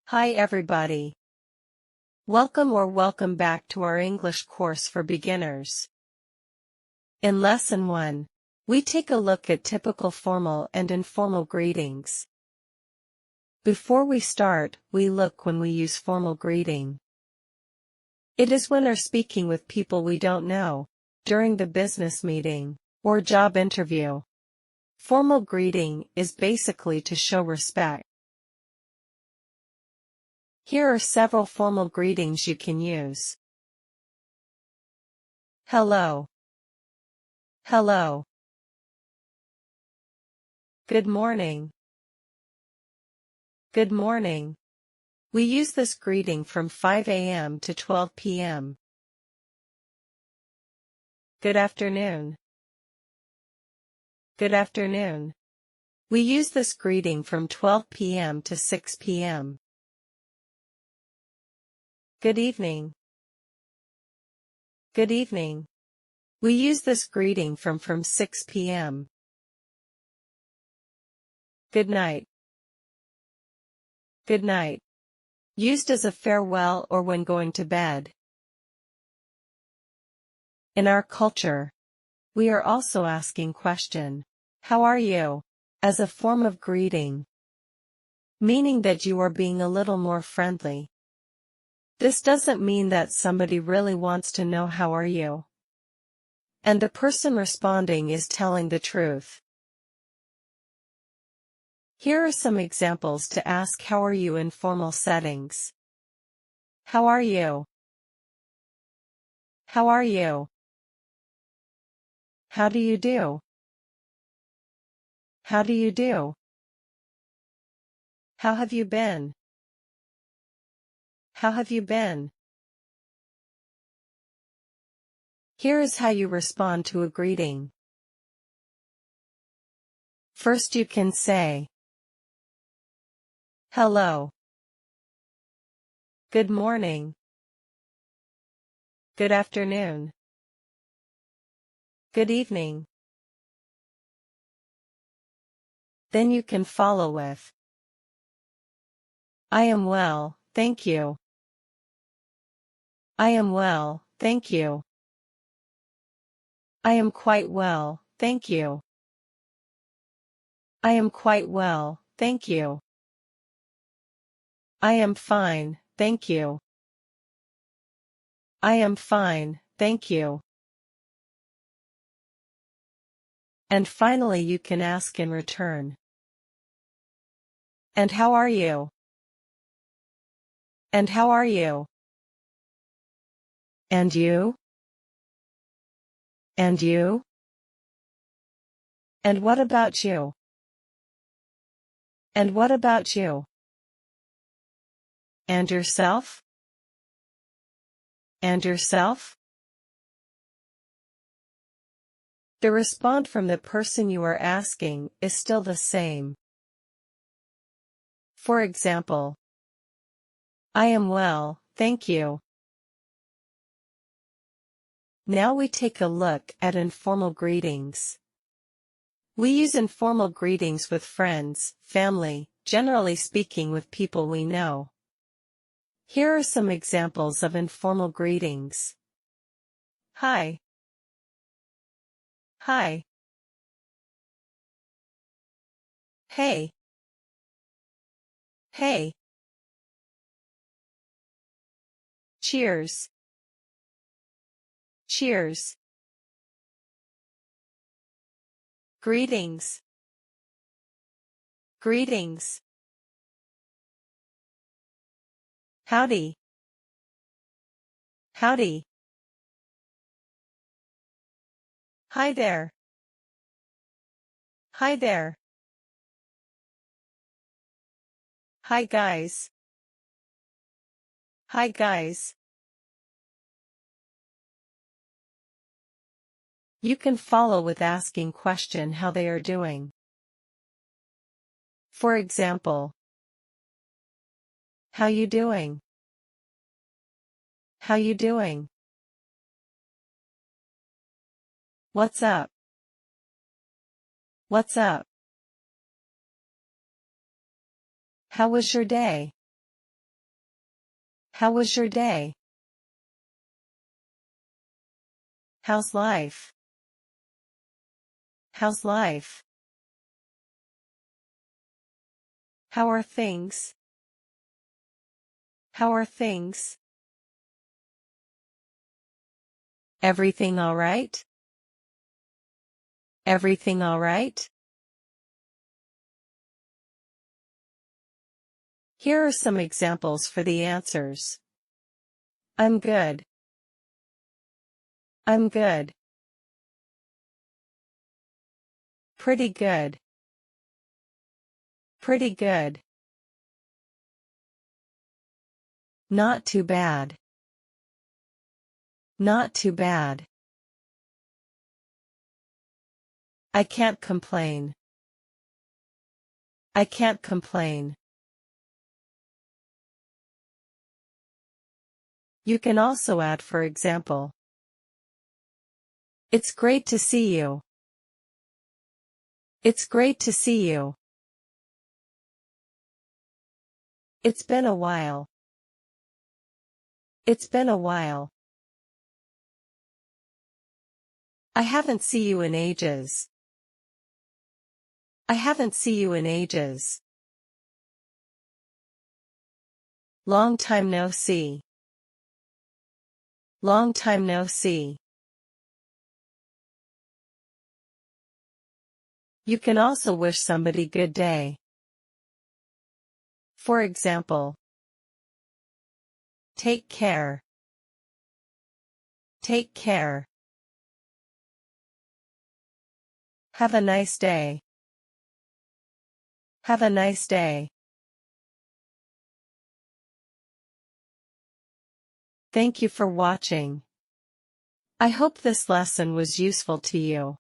Hi everybody. Welcome back to our English course for beginners. In Lesson 1, we take a look at typical formal and informal greetings. Before we start, we look when we use formal greeting. It is when we're speaking with people we don't know, during the business meeting, or job interview. Formal greeting is basically to show respect. Here are several formal greetings you can use. Hello. Hello. Good morning. Good morning. We use this greeting from 5 a.m. to 12 p.m. Good afternoon. Good afternoon. We use this greeting from 12 p.m. to 6 p.m. Good evening. Good evening. We use this greeting from 6 p.m. Good night. Good night. Used as a farewell or when going to bed. In our culture, we are also asking question, how are you? As a form of greeting, meaning that you are being a little more friendly. This doesn't mean that somebody really wants to know how are you, and the person responding is telling the truth. Here are some examples to ask how are you in formal settings. How are you? How are you? How do you do? How do you do? How have you been? How have you been? Here is how you respond to a greeting. First you can say, hello. Good morning. Good afternoon. Good evening. Then you can follow with, I am well, thank you. I am well, thank you. I am quite well, thank you. I am quite well, thank you. I am fine, thank you. I am fine, thank you. And finally you can ask in return. And how are you? And how are you? And you? And you? And what about you? And what about you? And yourself? And yourself? The response from the person you are asking is still the same. For example, I am well, thank you. Now we take a look at informal greetings. We use informal greetings with friends, family, generally speaking with people we know. Here are some examples of informal greetings. Hi. Hi. Hey. Hey. Cheers. Cheers. Greetings. Greetings. Howdy. Howdy. Hi there. Hi there. Hi guys. Hi guys. You can follow with asking question how they are doing. For example, how you doing? How you doing? What's up? What's up? How was your day? How was your day? How's life? How's life? How are things? How are things? Everything all right? Everything all right? Here are some examples for the answers. I'm good. I'm good. Pretty good. Pretty good. Not too bad. Not too bad. I can't complain. I can't complain. You can also add for example. It's great to see you. It's great to see you. It's been a while. It's been a while. I haven't seen you in ages. I haven't seen you in ages. Long time no see. Long time no see. You can also wish somebody good day. For example, take care. Take care. Have a nice day. Have a nice day. Thank you for watching. I hope this lesson was useful to you.